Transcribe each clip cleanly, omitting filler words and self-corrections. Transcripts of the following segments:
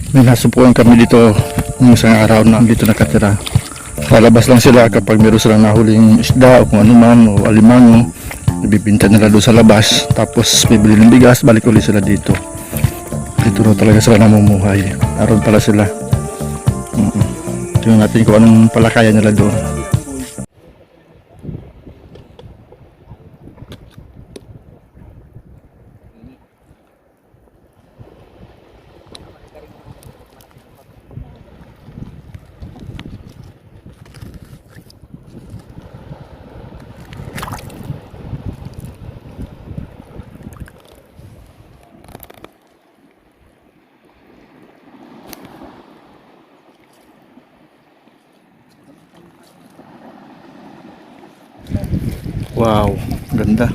May nasubukan kami dito ng isang araw na dito nakatira. Lalabas lang sila kapag meron silang nahuling isda o kung ano man o alimango. Ibibinta nila doon sa labas. Tapos bibili ng bigas, balik ulit sila dito. Dito na talaga sila namumuhay. Aron pala sila. Tingnan natin kung anong palakayan nila doon. Wow, ganda.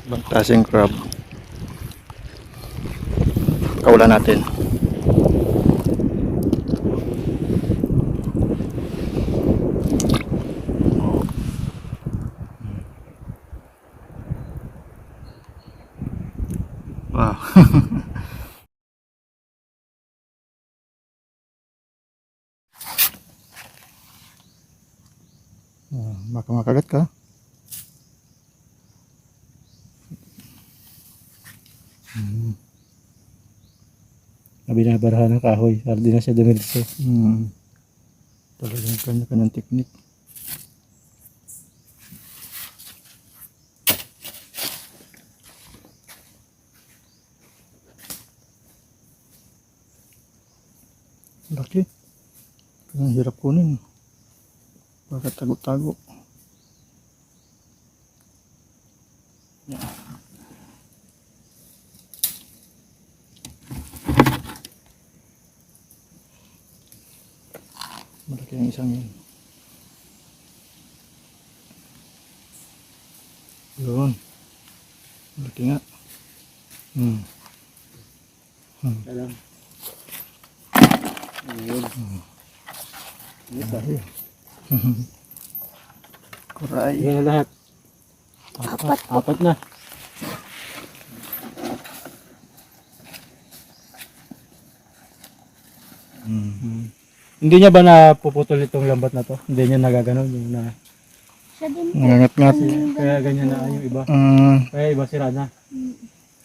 Ibang klaseng crab. Kawalan natin. Wow. Baka makagat ka. Binabarahan ng kahoy para di na siya dumiretso. Talagang kanya-kanyang teknik. Laki. Ang hirap kunin. Baka tago-tago. Malaki ang isang yun. Yun. Malaki nga. Alam. Ayun. Dahil. Kuray. Yan na lahat. Apat na. Hindi niya ba napuputol itong lambat na to? Hindi niya nagaganon yung na Siya din po. Nangangat-ngat. kaya ganyan na yung iba. Kaya iba sira na.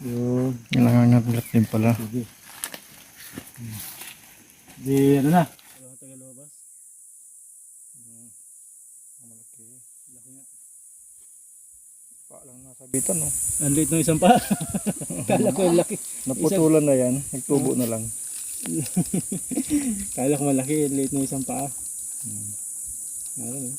Yun. Nangangat-ngat din pala. Sige. Di ano na? Wala tayo lumabas. Malaki. Laki nga. Pa lang nasabitan, no? Ang liit ng isang pa. Kala ko yung laki. Naputulan na yan. Nagtubo na lang. Kala ko malaki. Ang liit ng isang paa. Ano no?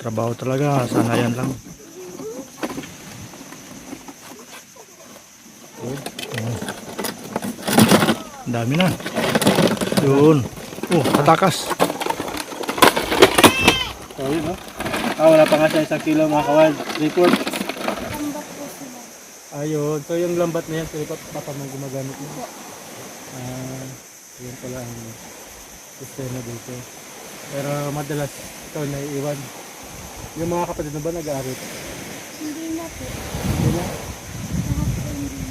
Trabaho talaga. Sana yan lang. Ang dami na. Yun. Katakas. So yun no? Wala pa nga siya 1 kilo mga kawad. Report. Tambak po sila. Ayun. So yung lambat na yan, sila papa mong gumagamit mo. Yun pala ang sistema dito. Pero madalas ikaw naiiwan. Yung mga kapatid na ba nag-aarit? Hindi na po. Hindi na. Lahat po hindi.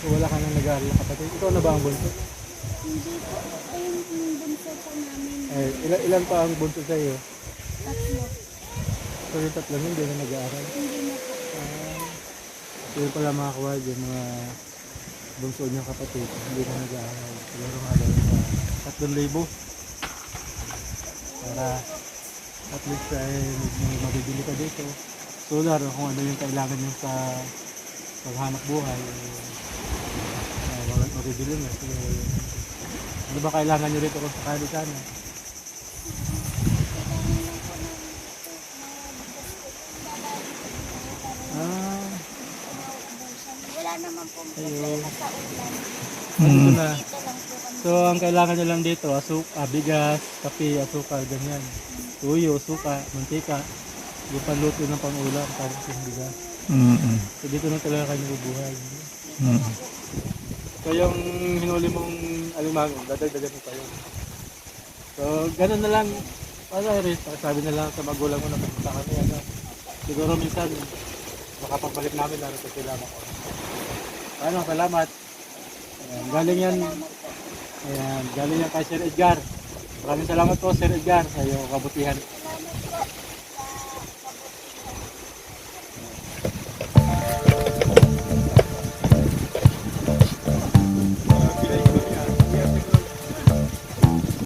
So wala ka nang nag-aarit na kapatid. Ikaw na ba ang bunso? Hindi po. Ayun yung bunso po namin. Ay, ilan pa ang bunso sa iyo? 3. So yung tatlong hindi na nag-aaral. Hindi na po. So yun pala mga kawad, yung mga bunso niyang kapatid, hindi na nag-aaral. Siguro nga daw sa 3,000. Para at least ay may mabibili ka dito. Solar, kung ano yung kailangan nyo sa paghanap buhay. bibili na. Ano ba kailangan nyo rito kung sakali sana? Ah, Wala naman po ayun. problema sa ulan. Dito na. Dito lang po kami. So, ang kailangan nyo lang dito, bigas, kape, asukal, ganyan. Tuyo, suka, mantika. Yung panluto ng pang-ulam, tapos yung bigas. Mm-mm. So, dito na talaga kayo bubuhay. Mm-mm. So, yung hinuli mong alimango, dadagdagan mo pa yun. So, ganun na lang. Para rin, sabi na lang sa magulang mo na pupunta kami. Ano. Siguro minsan, makapagbalik namin na ito sila ako. Ano, salamat. Ayan, galing yan. Ayan, galing yan kay Sir Edgar. Maraming salamat po Sir Edgar sa iyong kabutihan.